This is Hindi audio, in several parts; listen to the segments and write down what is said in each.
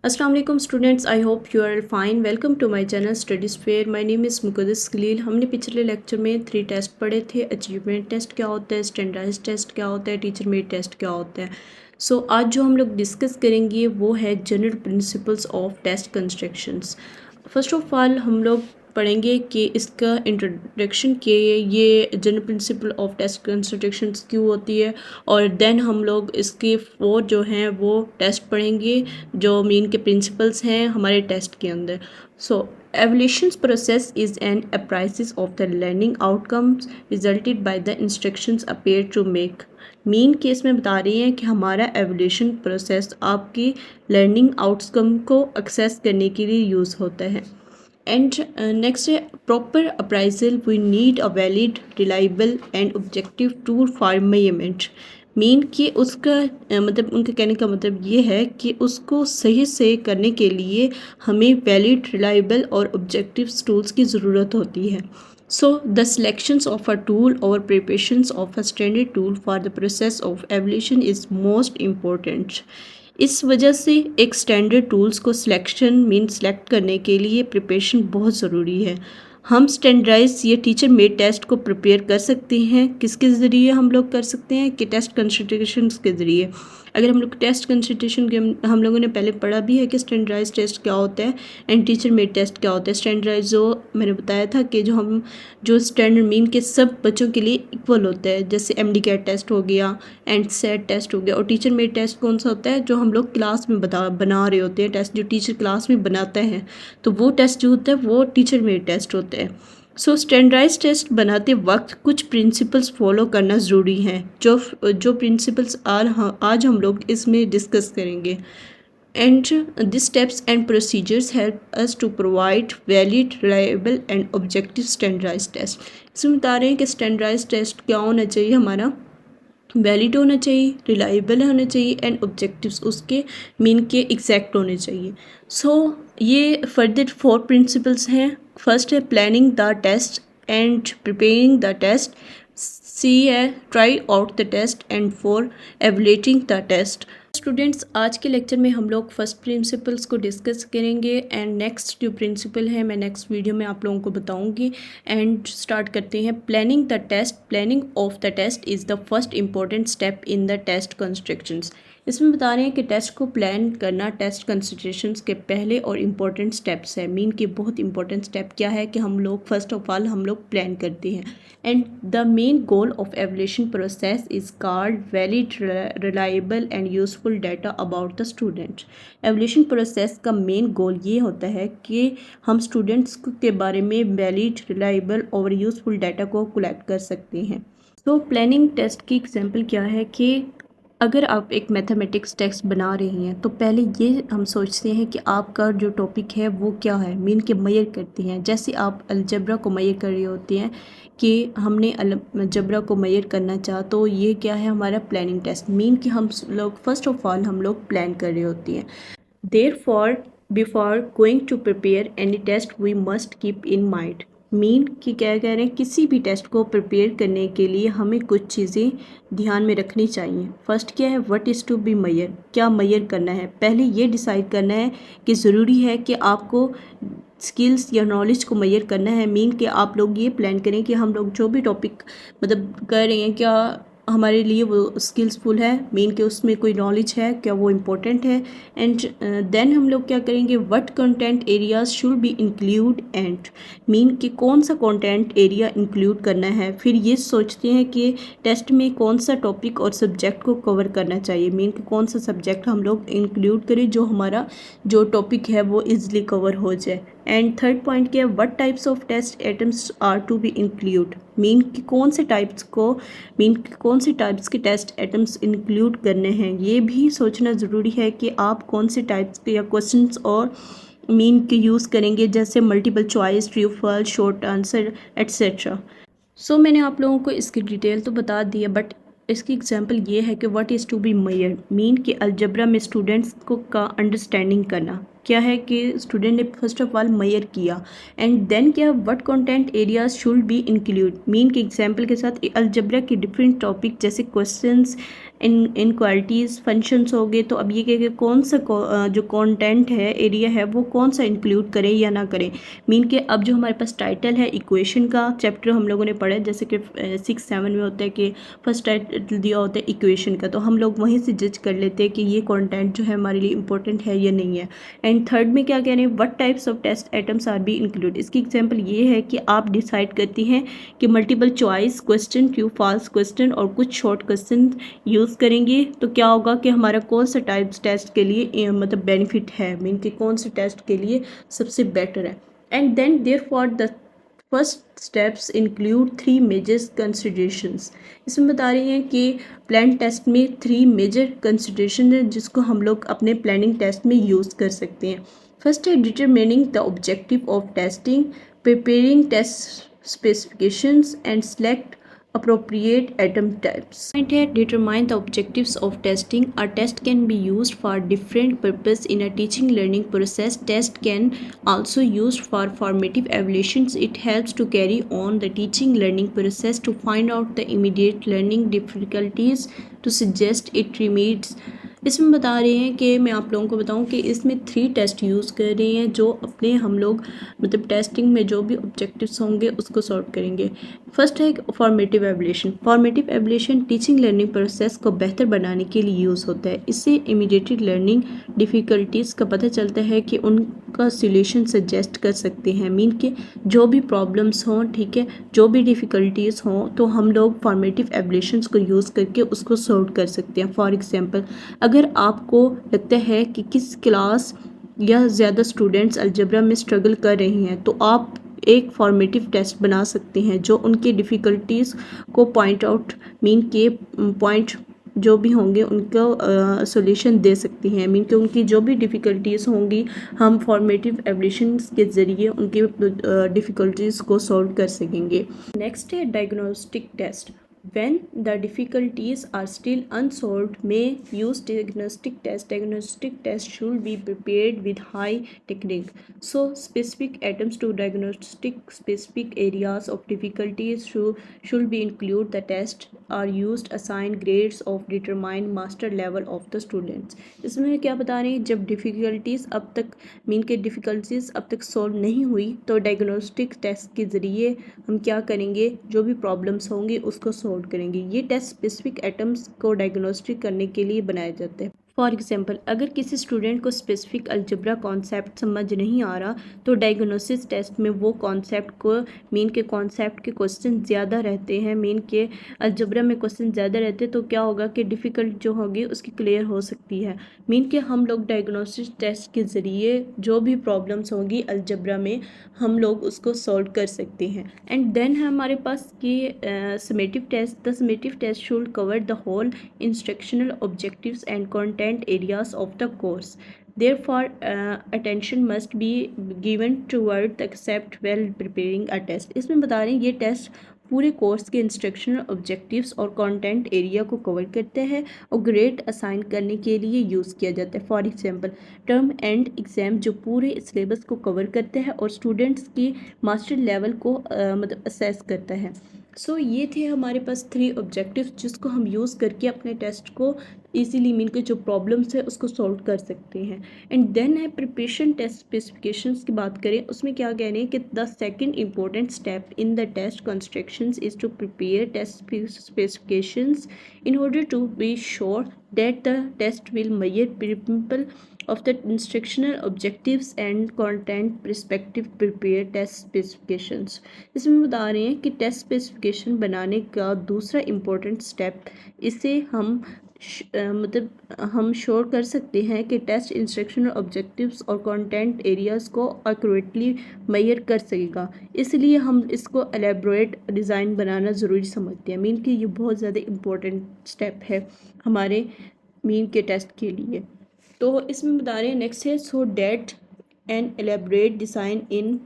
अस्सलाम वालेकुम students, I hope you are fine. Welcome to my channel studies fair. My name is Muqaddas Khalil. हमने पिछले लेक्चर में 3 टेस्ट पढ़े थे। अचीवमेंट टेस्ट क्या होता है, स्टैंडर्डाइज्ड टेस्ट क्या होता है, टीचर मेड टेस्ट क्या होता है। सो आज जो हम लोग डिस्कस करेंगे वो है general principles of test constructions. First of all हम लोग पढ़ेंगे कि इसका इंट्रोडक्शन के ये general principle of test constructions क्यों होती है, और देन हम लोग इसके 4 जो हैं वो टेस्ट पढ़ेंगे जो मीन के प्रिंसिपल्स हैं हमारे टेस्ट के अंदर। So evaluation process is an appraisal of the learning outcomes resulted by the instructions appear to make. Mean case में बता रही हैं कि हमारा एवल्यूशन प्रोसेस आपकी लर्निंग आउटकम को एक्सेस करने के लिए यूज़ होता है। And next है proper appraisal. We need a valid, reliable and objective tool for measurement. Mean कि उसका मतलब उनके कहने का मतलब ये है कि उसको सही से करने के लिए हमें वैलिड, रिलायबल और ऑब्जेक्टिव टूल्स की ज़रूरत होती है। So the selections of a tool or preparations of a standard tool for the process of evaluation is most important. इस वजह से एक स्टैंडर्ड टूल्स को सेलेक्ट करने के लिए प्रिपरेशन बहुत ज़रूरी है। हम स्टैंडर्डाइज या टीचर मेड टेस्ट को प्रिपेयर कर सकते हैं। किसके ज़रिए हम लोग कर सकते हैं कि टेस्ट कंसल्टेशन के ज़रिए। अगर हम लोग टेस्ट कंसल्टेशन के हम लोगों ने पहले पढ़ा भी है कि स्टैंडर्डाइज टेस्ट क्या होता है एंड टीचर मेड टेस्ट क्या होता है। स्टैंडर्डाइज जो मैंने बताया था कि जो स्टैंडर्ड मीन के सब बच्चों के लिए इक्वल होता है, जैसे MD-CAT टेस्ट हो गया एंड सेट टेस्ट हो गया। और टीचर मेड टेस्ट कौन सा होता है, जो हम लोग क्लास में बना रहे होते हैं, टेस्ट जो टीचर क्लास में बनाते हैं, तो वो टेस्ट जो होता है वो टीचर मेड टेस्ट होता है। सो स्टैंडर्डाइज टेस्ट बनाते वक्त कुछ प्रिंसिपल्स फॉलो करना ज़रूरी हैं, जो प्रिंसिपल्स आज हम लोग इसमें डिस्कस करेंगे। And these steps and procedures help us to provide valid, reliable and objective standardized test. इसमें बता रहे हैं कि स्टैंडर्डाइज टेस्ट क्या होना चाहिए, हमारा वैलिड होना चाहिए, रिलायबल होना चाहिए एंड ऑब्जेक्टिव्स उसके मीन के एग्जैक्ट होने चाहिए। सो ये फर्दर 4 प्रिंसिपल्स हैं। फर्स्ट है planning the test and preparing the test. C है try out the test and 4 evaluating the test. Students, आज के लेक्चर में हम लोग फर्स्ट प्रिंसिपल्स को डिस्कस करेंगे एंड नेक्स्ट जो प्रिंसिपल है मैं नेक्स्ट वीडियो में आप लोगों को बताऊंगी। एंड स्टार्ट करते हैं। Planning the test. Planning of the test is the first important step in the test constructions. इसमें बता रहे हैं कि टेस्ट को प्लान करना टेस्ट कंसिडरेशंस के पहले और इम्पोर्टेंट स्टेप्स है। मीन के बहुत इंपॉर्टेंट स्टेप क्या है कि हम लोग फर्स्ट ऑफ ऑल हम लोग प्लान करते हैं। And the main goal of evolution process is called valid, reliable and useful data about the student. Evolution process का मेन गोल ये होता है कि हम स्टूडेंट्स के बारे में वैलिड, रिलायबल और यूजफुल डाटा को कलेक्ट कर सकते हैं। तो प्लानिंग टेस्ट की एग्जांपल क्या है कि अगर आप एक मैथमेटिक्स टेक्स्ट बना रही हैं तो पहले ये हम सोचते हैं कि आपका जो टॉपिक है वो क्या है, मीन के मेजर करते हैं। जैसे आप अलजबरा को मेजर कर रहे होते हैं कि हमने अलजबरा को मेजर करना चाहा, तो ये क्या है हमारा प्लानिंग टेस्ट। मीन कि हम लोग फर्स्ट ऑफ ऑल हम लोग प्लान कर रहे होती हैं। Therefore before going to prepare any test we must keep in mind. Mean कि क्या कह रहे हैं, किसी भी टेस्ट को प्रिपेयर करने के लिए हमें कुछ चीज़ें ध्यान में रखनी चाहिए। फर्स्ट क्या है, what is to be measure. क्या मेजर करना है, पहले ये डिसाइड करना है कि ज़रूरी है कि आपको स्किल्स या नॉलेज को मेजर करना है। मीन कि आप लोग ये प्लान करें कि हम लोग जो भी टॉपिक मतलब कर रहे हैं क्या हमारे लिए वो स्किल्सफुल है, मीन कि उसमें कोई नॉलेज है, क्या वो इम्पोर्टेंट है। एंड देन हम लोग क्या करेंगे, what content areas should be include and. Mean कि कौन सा कंटेंट एरिया इंक्लूड करना है। फिर ये सोचते हैं कि टेस्ट में कौन सा टॉपिक और सब्जेक्ट को कवर करना चाहिए। मीन कि कौन सा सब्जेक्ट हम लोग इंक्लूड करें जो हमारा जो टॉपिक है वो ईजिली कवर हो जाए। एंड थर्ड पॉइंट क्या है, what types of test items are to be include. Mean कि कौन से टाइप्स के टेस्ट आइटम्स इंक्लूड करने हैं। ये भी सोचना ज़रूरी है कि आप कौन से टाइप्स के या क्वेश्चंस और मीन के यूज़ करेंगे, जैसे multiple choice, true false, short answer etcetera. So मैंने आप लोगों को इसकी डिटेल तो बता दी है, बट इसकी एग्जांपल ये है कि what is to be measure. Mean कि अलजबरा में स्टूडेंट्स को का अंडरस्टैंडिंग करना। क्या है कि स्टूडेंट ने फर्स्ट ऑफ ऑल मेजर किया एंड देन क्या what content areas should be include mean के एग्जांपल के साथ अलजेब्रा के डिफरेंट टॉपिक जैसे क्वेश्चंस इन क्वालिटीज़ फंक्शंस हो गए। तो अब ये कि कौन सा जो कंटेंट है एरिया है वो कौन सा इंक्लूड करें या ना करें। मीन के अब जो हमारे पास टाइटल है इक्वेशन का चैप्टर हम लोगों ने पढ़ा है, जैसे कि 6-7 में होता है कि फर्स्ट टाइटल दिया होता है इक्वेशन का, तो हम लोग वहीं से जज कर लेते हैं कि ये कंटेंट जो है हमारे लिए इंपॉर्टेंट है या नहीं है। एंड थर्ड में क्या कह रहे हैं, what types of test items are be include. इसकी एग्जांपल ये है कि आप डिसाइड करती हैं कि multiple choice question, true false question और कुछ शॉर्ट क्वेश्चन यूज़ करेंगे तो क्या होगा कि हमारा कौन सा टाइप्स टेस्ट के लिए मतलब बेनिफिट है, मीन कि कौन से टेस्ट के लिए सबसे बेटर है। And then therefore the first steps include 3 major considerations. इसमें बता रही हैं कि प्लान टेस्ट में 3 मेजर कंसिडरेशन है जिसको हम लोग अपने प्लानिंग टेस्ट में यूज़ कर सकते हैं। फर्स्ट है determining the objective of testing, preparing test specifications and select appropriate atom types. Point here, determine the objectives of testing. A test can be used for different purpose in a teaching learning process. Test can also used for formative evaluations. It helps to carry on the teaching learning process to find out the immediate learning difficulties to suggest it remedies. इसमें बता रहे हैं कि मैं आप लोगों को बताऊं कि इसमें 3 टेस्ट यूज़ कर रहे हैं जो अपने हम लोग मतलब टेस्टिंग में जो भी ऑब्जेक्टिव्स होंगे उसको सॉर्ट करेंगे। फर्स्ट है formative evolution. Formative evolution teaching learning process को बेहतर बनाने के लिए यूज़ होता है। इससे इमीडिएट लर्निंग डिफ़िकल्टीज़ का पता चलता है कि उनका सोल्यूशन सजेस्ट कर सकते हैं। मीन के जो भी प्रॉब्लम्स हों, ठीक है, जो भी डिफ़िकल्टीज़ हों तो हम लोग फॉर्मेटिव एवल्यूशंस को यूज़ करके उसको सॉल्व कर सकते हैं। फॉर एग्जांपल अगर आपको लगता है कि किस क्लास या ज़्यादा स्टूडेंट्स अलजेब्रा में स्ट्रगल कर रहे हैं तो आप एक फॉर्मेटिव टेस्ट बना सकते हैं जो उनकी डिफ़िकल्टीज़ को पॉइंट आउट मीन के पॉइंट जो भी होंगे उनका सॉल्यूशन दे सकती हैं। मीन कि उनकी जो भी डिफ़िकल्टीज़ होंगी हम फॉर्मेटिव एवल्यूशंस के ज़रिए उनकी डिफ़िकल्टीज़ को सॉल्व कर सकेंगे। नेक्स्ट है diagnostic test. When the difficulties are still unsolved, may use diagnostic test. Diagnostic test should be prepared with high technique. So specific items to diagnostic specific areas of difficulties should be include. The test are used assign grades of determine master level of the students. इसमें क्या बता रहे हैं, जब डिफ़िकल्टीज़ अब तक मीन के डिफ़िकल्टीज़ अब तक सॉल्व नहीं हुई तो डायग्नोस्टिक टेस्ट के ज़रिए हम क्या करेंगे, जो भी प्रॉब्लम्स होंगी उसको सॉल्व करेंगे। ये टेस्ट स्पेसिफिक एटम्स को डायग्नोस्टिक करने के लिए बनाए जाते हैं। फॉर एग्जांपल अगर किसी स्टूडेंट को स्पेसिफिक अलजेब्रा कॉन्सेप्ट समझ नहीं आ रहा तो डायग्नोसिस टेस्ट में वो कॉन्सेप्ट को मीन के कॉन्सेप्ट के क्वेश्चन ज़्यादा रहते हैं, मीन के अलजेब्रा में क्वेश्चन ज़्यादा रहते हैं तो क्या होगा कि डिफ़िकल्ट जो होगी उसकी क्लियर हो सकती है। मीन के हम लोग डायग्नोसिस टेस्ट के ज़रिए जो भी प्रॉब्लम्स होंगी अलजेब्रा में हम लोग उसको सॉल्व कर सकते हैं। एंड देन है हमारे पास कि summative test. The summative test should cover the whole instructional objectives and content areas of the course. Therefore, attention must be given toward the concept while preparing a test. इसमें बता रहे हैं ये टेस्ट पूरे कोर्स के इंस्ट्रक्शनल ऑब्जेक्टिव्स और कंटेंट एरिया को कवर करते हैं और ग्रेड असाइन करने के लिए यूज़ किया जाता है। For example term and exam जो पूरे सिलेबस को कवर करते हैं और स्टूडेंट्स की मास्टर लेवल को मतलब असेस करता है। सो ये थे हमारे पास 3 ऑब्जेक्टिव्स जिसको हम यूज़ करके अपने टेस्ट को इजीली मीन के जो प्रॉब्लम्स है उसको सॉल्व कर सकते हैं। एंड देन है प्रिपरेशन टेस्ट स्पेसिफिकेशंस की बात करें उसमें क्या कह रहे हैं कि the second important step in the test constructions is to prepare test specifications in order to be sure that the test will measure principle of the instructional objectives and content perspective prepare test specifications. इसमें बता रहे हैं कि टेस्ट स्पेसिफिकेशन बनाने का दूसरा इम्पोर्टेंट स्टेप इसे हम मतलब हम श्योर कर सकते हैं कि टेस्ट इंस्ट्रक्शनल ऑब्जेक्टिव्स और कंटेंट एरियाज़ को एक्यूरेटली मेजर कर सकेगा। इसलिए हम इसको एलेबोरेट डिज़ाइन बनाना ज़रूरी समझते हैं। मीन कि ये बहुत ज़्यादा इम्पोर्टेंट स्टेप है हमारे मीन के टेस्ट के लिए। तो इसमें बता रहे हैं नेक्स्ट है so that and elaborate design in,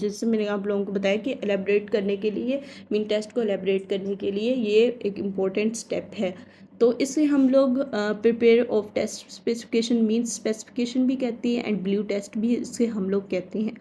जैसे मैंने आप लोगों को बताया कि एलेबरेट करने के लिए, मीन टेस्ट को एलेबरेट करने के लिए ये एक इम्पोर्टेंट स्टेप है। तो इसे हम लोग prepare of test specification, means specification भी कहती है एंड ब्लू टेस्ट भी इसे हम लोग कहते हैं।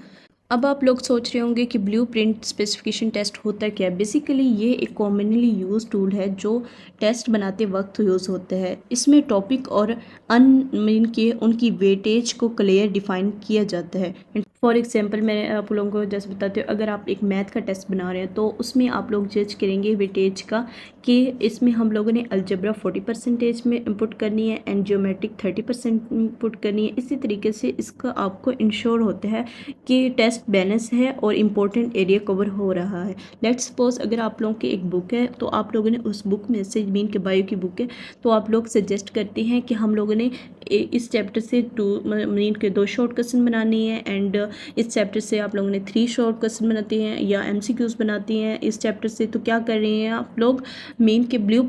अब आप लोग सोच रहे होंगे कि ब्लू प्रिंट स्पेसिफिकेशन टेस्ट होता क्या है। बेसिकली ये एक कॉमनली यूज टूल है जो टेस्ट बनाते वक्त यूज़ होता है। इसमें टॉपिक और मीन के उनकी वेटेज को क्लियर डिफाइन किया जाता है। फॉर एग्जांपल मैं आप लोगों को जैसे बताती हूँ, अगर आप एक मैथ का टेस्ट बना रहे हैं तो उसमें आप लोग जज करेंगे वेटेज का कि इसमें हम लोगों ने अलजबरा 40% में इंपुट करनी है एंड ज्योमेट्रिक 30% इंपुट करनी है। इसी तरीके से इसका आपको इंश्योर होता है कि टेस्ट बैलेंस है और इम्पोर्टेंट एरिया कवर हो रहा है। लेट्स सपोज अगर आप लोगों की एक बुक है तो आप लोगों ने उस बुक में से, मीन के बायो की बुक है, तो आप लोग सजेस्ट करते हैं कि हम लोगों ने इस चैप्टर से मीन के 2 शॉर्ट क्वेश्चन बनानी है एंड इस चैप्टर से आप लोगों ने 3 शॉर्ट क्वेश्चन बनाते हैं या MCQs बनाती हैं इस चैप्टर से। तो क्या कर रहे हैं आप लोग, मीन के ब्लू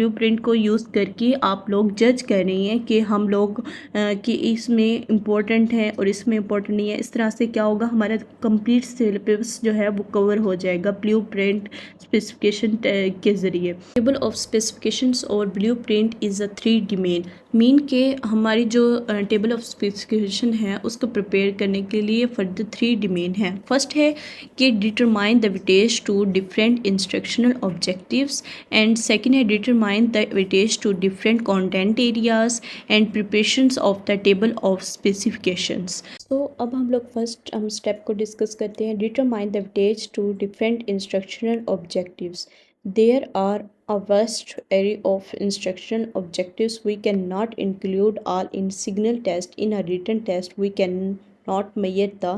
प्रिंट को यूज़ करके आप लोग जज कर रहे हैं कि हम लोग कि इसमें इम्पोर्टेंट है और इसमें इम्पोर्टेंट नहीं है। इस तरह से क्या होगा, हमारा कंप्लीट सिलेबस जो है वो कवर हो जाएगा ब्लू प्रिंट स्पेसिफिकेशन के ज़रिए। टेबल ऑफ स्पेसिफिकेशंस और blue print is a 3 domain. Mean के हमारी जो टेबल ऑफ स्पेसिफिकेशन है उसको प्रिपेयर करने के लिए फर्दर 3 डोमेन है। फर्स्ट है कि determine the weightage to different instructional objectives and second है determine the weightage to different content areas and preparations of the table of specifications. तो अब हम लोग फर्स्ट स्टेप को डिस्कस करते हैं, determine the weightage to different instructional objectives. There are a vast array of instruction objectives. We cannot include all in signal test. In a written test, we cannot measure the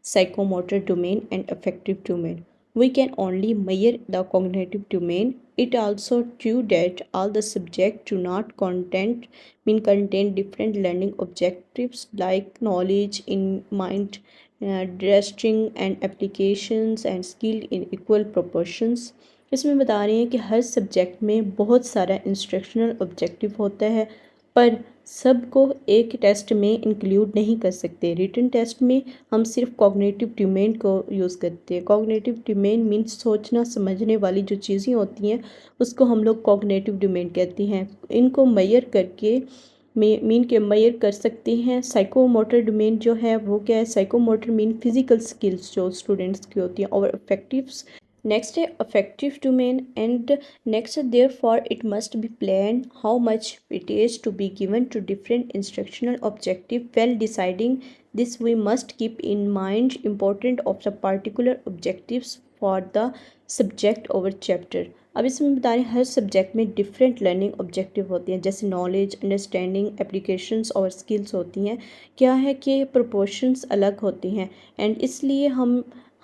psychomotor domain and affective domain. We can only measure the cognitive domain. It also true that all the subjects do not contain different learning objectives like knowledge in mind, dressing and applications and skill in equal proportions. इसमें बता रही हैं कि हर सब्जेक्ट में बहुत सारा इंस्ट्रक्शनल ऑब्जेक्टिव होता है पर सबको एक टेस्ट में इंक्लूड नहीं कर सकते। रिटन टेस्ट में हम सिर्फ कॉग्निटिव डोमेन को यूज़ करते हैं। कॉग्निटिव डोमेन मीन्स सोचना समझने वाली जो चीज़ें होती हैं उसको हम लोग कॉग्निटिव डोमेन कहते हैं। इनको मेजर करके मीन के मेजर कर सकते हैं। साइकोमोटर डोमेन जो है वो क्या है, साइकोमोटर मीन फिजिकल स्किल्स जो स्टूडेंट्स की होती हैं। और अफेक्टिव्स नेक्स्ट है affective domain and next therefore it must be planned how much weightage to be given to different instructional objective. While deciding this we must keep in mind importance of the particular objectives for the subject over chapter. अब इसमें बता रहे हैं हर सब्जेक्ट में डिफरेंट लर्निंग ऑब्जेक्टिव होती हैं, जैसे नॉलेज, अंडरस्टैंडिंग, एप्लीकेशंस और स्किल्स होती हैं। क्या है कि प्रोपोर्शंस अलग होती हैं एंड इसलिए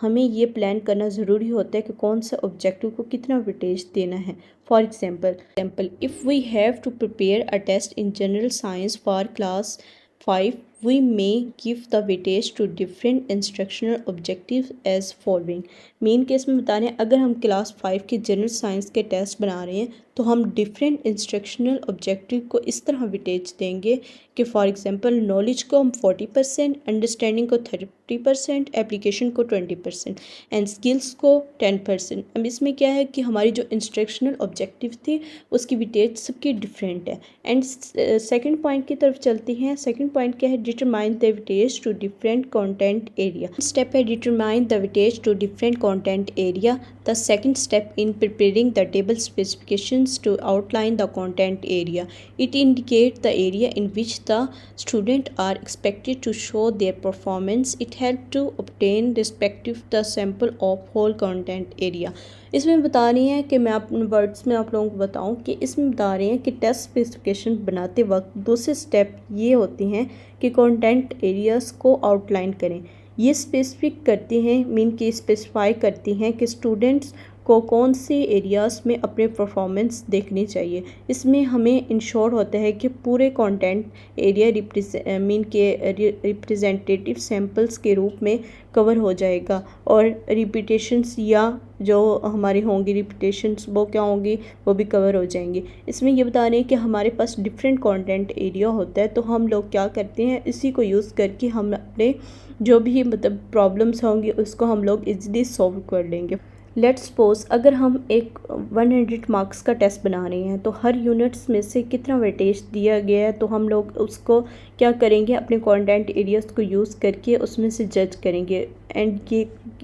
हमें ये प्लान करना ज़रूरी होता है कि कौन सा ऑब्जेक्टिव को कितना वेटेज देना है। For example if we have to prepare a test in general science for class 5 we may give the weightage to different instructional objectives as following. Main case में बता रहे हैं अगर हम क्लास 5 के जनरल साइंस के टेस्ट बना रहे हैं तो हम डिफरेंट इंस्ट्रक्शनल ऑब्जेक्टिव को इस तरह वेटेज देंगे कि फॉर एग्जांपल नॉलेज को हम 40%, अंडरस्टैंडिंग को 30%, एप्लीकेशन को 20% एंड स्किल्स को 10%। अब इसमें क्या है कि हमारी जो इंस्ट्रक्शनल ऑब्जेक्टिव थी उसकी वेटेज सबकी डिफरेंट है। एंड सेकेंड पॉइंट की तरफ चलती हैं। सेकेंड पॉइंट क्या है, determine the weightage to different content area. Step है determine the weightage to different content area. The second step in preparing the table specifications to outline the content area. It indicate the area in which the student are expected to show their performance. It helps to obtain respective the sample of whole content area. इसमें बता रही हैं कि मैं अपने वर्ड्स में आप लोगों को बताऊं कि इसमें बता रही हैं कि टेस्ट स्पेसिफिकेशन बनाते वक्त दूसरे स्टेप ये होते हैं कि कंटेंट एरियाज़ को आउटलाइन करें। ये स्पेसिफिक करती हैं, मीन की स्पेसिफाई करती हैं कि स्टूडेंट्स को कौन से एरियाज़ में अपने परफॉर्मेंस देखनी चाहिए। इसमें हमें इंश्योर होता है कि पूरे कंटेंट एरिया मीन के रिप्रेजेंटेटिव सैम्पल्स के रूप में कवर हो जाएगा, और रिपीटेशंस या जो हमारी होंगी रिपीटेशंस वो क्या होंगी, वो भी कवर हो जाएंगी। इसमें ये बता रहे हैं कि हमारे पास डिफरेंट कंटेंट एरिया होता है, तो हम लोग क्या करते हैं, इसी को यूज़ करके हम अपने जो भी मतलब प्रॉब्लम्स होंगी उसको हम लोग इजीली सॉल्व कर लेंगे। लेट्स सपोज अगर हम एक 100 मार्क्स का टेस्ट बना रहे हैं, तो हर यूनिट्स में से कितना वेटेज दिया गया है, तो हम लोग उसको क्या करेंगे, अपने कंटेंट एरियाज को यूज़ करके उसमें से जज करेंगे। एंड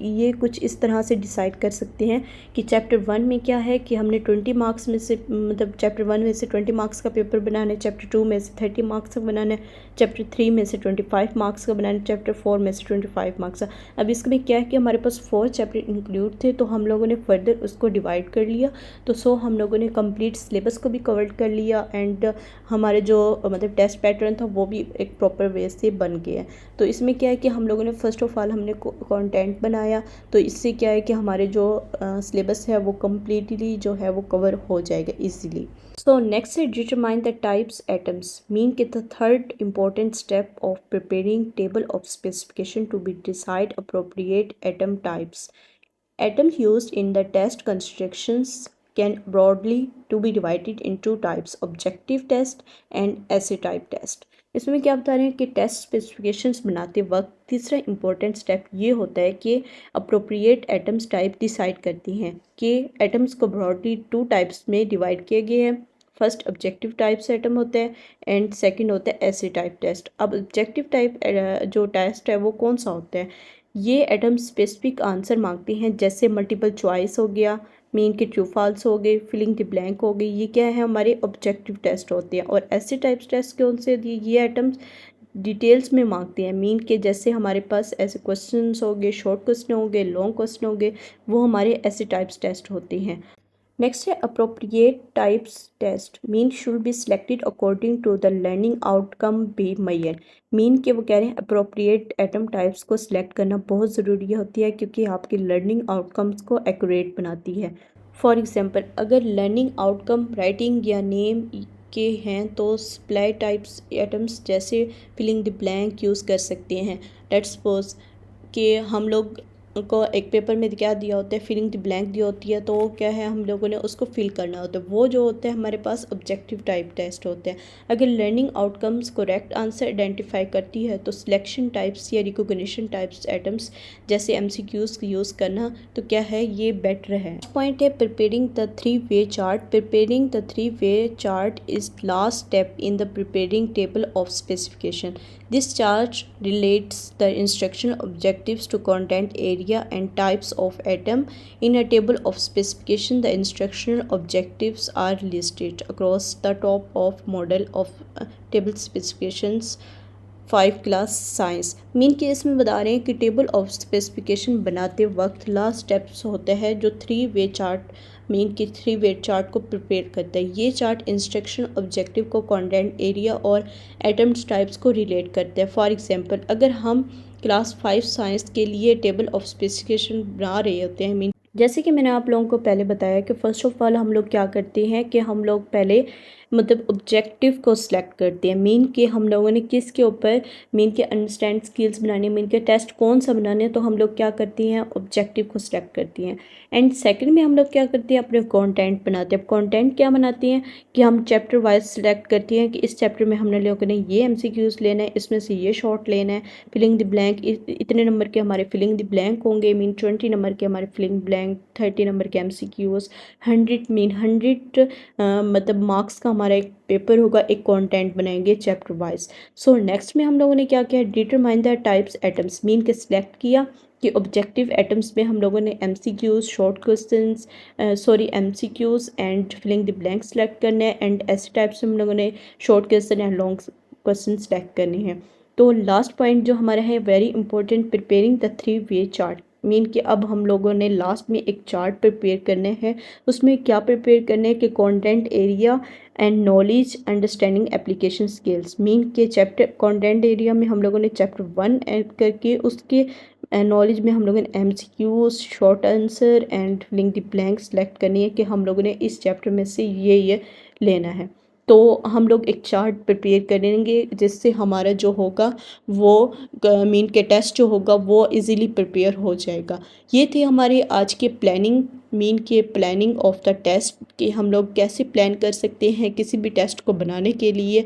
ये कुछ इस तरह से डिसाइड कर सकते हैं कि चैप्टर 1 में क्या है कि हमने 20 मार्क्स में से मतलब चैप्टर 1 में से 20 मार्क्स का पेपर बनाना है, चैप्टर 2 में से 30 मार्क्स का बनाना है, चैप्टर 3 में से 25 मार्क्स का बनाना है, चैप्टर 4 में से 25 मार्क्स का। अब इसमें क्या है कि हमारे पास 4 चैप्टर इंक्लूड थे, तो हम लोगों ने फर्दर उसको डिवाइड कर लिया, तो हम लोगों ने कंप्लीट सिलेबस को भी कवर कर लिया, एंड हमारे जो मतलब टेस्ट पैटर्न था वो भी एक प्रॉपर वे से बन गया है। तो इसमें क्या है कि हम लोगों ने फर्स्ट ऑफ ऑल हमने कंटेंट बनाया, तो इससे क्या है कि हमारे जो सिलेबस है वो कम्प्लीटली जो है वो कवर हो जाएगा easily. So next is determine the types atoms, mean कि the third important step of preparing table of specification to be decide appropriate atom types. Atoms used in the test constructions can broadly to be divided into types, objective test and essay type test. इसमें क्या बता रहे हैं कि टेस्ट स्पेसिफिकेशंस बनाते वक्त तीसरा इंपॉर्टेंट स्टेप ये होता है कि अप्रोप्रिएट एटम्स टाइप डिसाइड करती हैं कि एटम्स को ब्रॉडली 2 टाइप्स में डिवाइड किया गया है। फर्स्ट ऑब्जेक्टिव टाइप्स एटम होते हैं एंड सेकंड होता है एसे टाइप टेस्ट। अब ऑब्जेक्टिव टाइप जो टेस्ट है वो कौन सा होता है, ये एटम स्पेसिफिक आंसर मांगते हैं, जैसे मल्टीपल चॉइस हो गया, मीन के ट्रू फॉल्स हो गए, फिलिंग द ब्लैंक हो गई, ये क्या है हमारे ऑब्जेक्टिव टेस्ट होते हैं। और ऐसे टाइप्स टेस्ट कौन से, ये आइटम्स डिटेल्स में मांगते हैं, मीन के जैसे हमारे पास ऐसे क्वेश्चंस हो गए, शॉर्ट क्वेश्चन हो गए, लॉन्ग क्वेश्चन हो गए, वो हमारे ऐसे टाइप्स टेस्ट होते हैं। नेक्स्ट है appropriate types test, mean should be selected according to the learning outcome be मैयर। मीन के वो कह रहे हैं अप्रोप्रिएट एटम टाइप्स को सिलेक्ट करना बहुत ज़रूरी होती है, क्योंकि आपकी लर्निंग आउटकम्स को एक्यूरेट बनाती है। फॉर एग्जांपल अगर लर्निंग आउटकम राइटिंग या नेम के हैं, तो सप्लाई टाइप्स एटम्स जैसे फिलिंग द ब्लैंक यूज़ कर सकते हैं। लेट्स सपोज कि हम लोग को एक पेपर में क्या दिया होता है, फिलिंग द ब्लैंक दी होती है, तो क्या है हम लोगों ने उसको फिल करना होता है, वो जो होता है हमारे पास ऑब्जेक्टिव टाइप टेस्ट होते हैं। अगर learning outcomes correct answer identify करती है, तो सिलेक्शन टाइप्स या रिकॉग्निशन टाइप्स एटम्स जैसे MCQs यूज़ करना तो क्या है ये बेटर है। पॉइंट है प्रिपेयरिंग द 3-वे चार्ट। प्रिपेयरिंग द 3-वे chart is last step in the preparing table of specification. This chart relates the instructional objectives to content area and types of atom. In a table of specification, the instructional objectives are listed across the top of model of table specifications 5 class science. Mean के इसमें बता रहे हैं कि टेबल ऑफ स्पेसिफिकेशन बनाते वक्त लास्ट स्टेप्स होता है जो 3-वे चार्ट, मीन के 3-वे चार्ट को प्रिपेयर करता है। ये चार्ट इंस्ट्रक्शन ऑब्जेक्टिव को कंटेंट एरिया और एटम्स टाइप्स को रिलेट करता है। फॉर एग्जांपल अगर हम क्लास 5 साइंस के लिए टेबल ऑफ स्पेसिफिकेशन बना रहे होते हैं, मीन जैसे कि मैंने आप लोगों को पहले बताया कि फ़र्स्ट ऑफ ऑल हम लोग क्या करते हैं कि हम लोग पहले मतलब ऑब्जेक्टिव को सिलेक्ट करते हैं, मीन के हम लोगों ने किसके ऊपर, मीन के अंडरस्टैंड स्किल्स बनाने, मीन के टेस्ट कौन सा बनाने, तो हम लोग क्या करते हैं ऑब्जेक्टिव को सिलेक्ट करते हैं। एंड सेकंड में हम लोग क्या करते हैं अपने कंटेंट बनाते हैं। अब कंटेंट क्या बनाते हैं कि हम चैप्टर वाइज सिलेक्ट करते हैं कि इस चैप्टर में हमने लोगों ने ये MCQs लेना है, इसमें से ये शॉर्ट लेना है, फिलिंग द ब्लैंक इतने नंबर के हमारे फिलिंग द ब्लैंक होंगे, मीन 20 नंबर के हमारे फिलिंग ब्लैंक, 30 नंबर के MCQs, 100 मीन 100 मतलब मार्क्स का हमारा एक पेपर होगा, एक कंटेंट बनाएंगे चैप्टर वाइज। सो नेक्स्ट में हम लोगों ने क्या किया, determine the types items, mean के सिलेक्ट किया कि ऑब्जेक्टिव एटम्स में हम लोगों ने MCQs, short questions MCQs and filling the blank select करने हैं, एंड ऐसे टाइप्स हम लोगों ने short question and long question select करने हैं। तो लास्ट पॉइंट जो हमारा है वेरी इंपॉर्टेंट, प्रिपेयरिंग द 3-वे चार्ट, मीन कि अब हम लोगों ने लास्ट में एक चार्ट प्रिपेयर करने हैं। उसमें क्या प्रिपेयर करने हैं कि content area and knowledge understanding application skills, mean के चैप्टर कंटेंट एरिया में हम लोगों ने चैप्टर 1 ऐड करके उसके नॉलेज में हम लोगों ने MCQs, short answer and filling the blank select करनी है कि हम लोगों ने इस चैप्टर में से ये लेना है। तो हम लोग एक चार्ट प्रिपेयर करेंगे जिससे हमारा जो होगा वो मीन के टेस्ट जो होगा वो इजीली प्रिपेयर हो जाएगा। ये थी हमारी आज के प्लानिंग, मीन के प्लानिंग ऑफ द टेस्ट कि हम लोग कैसे प्लान कर सकते हैं किसी भी टेस्ट को बनाने के लिए।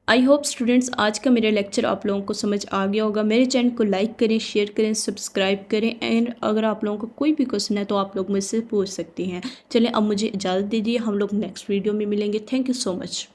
आई होप स्टूडेंट्स आज का मेरा लेक्चर आप लोगों को समझ आ गया होगा। मेरे चैनल को लाइक करें, शेयर करें, सब्सक्राइब करें एंड अगर आप लोगों को कोई भी क्वेश्चन है तो आप लोग मुझसे पूछ सकती हैं। चलें अब मुझे इजाज़त दीजिए, हम लोग नेक्स्ट वीडियो में मिलेंगे। Thank you so much.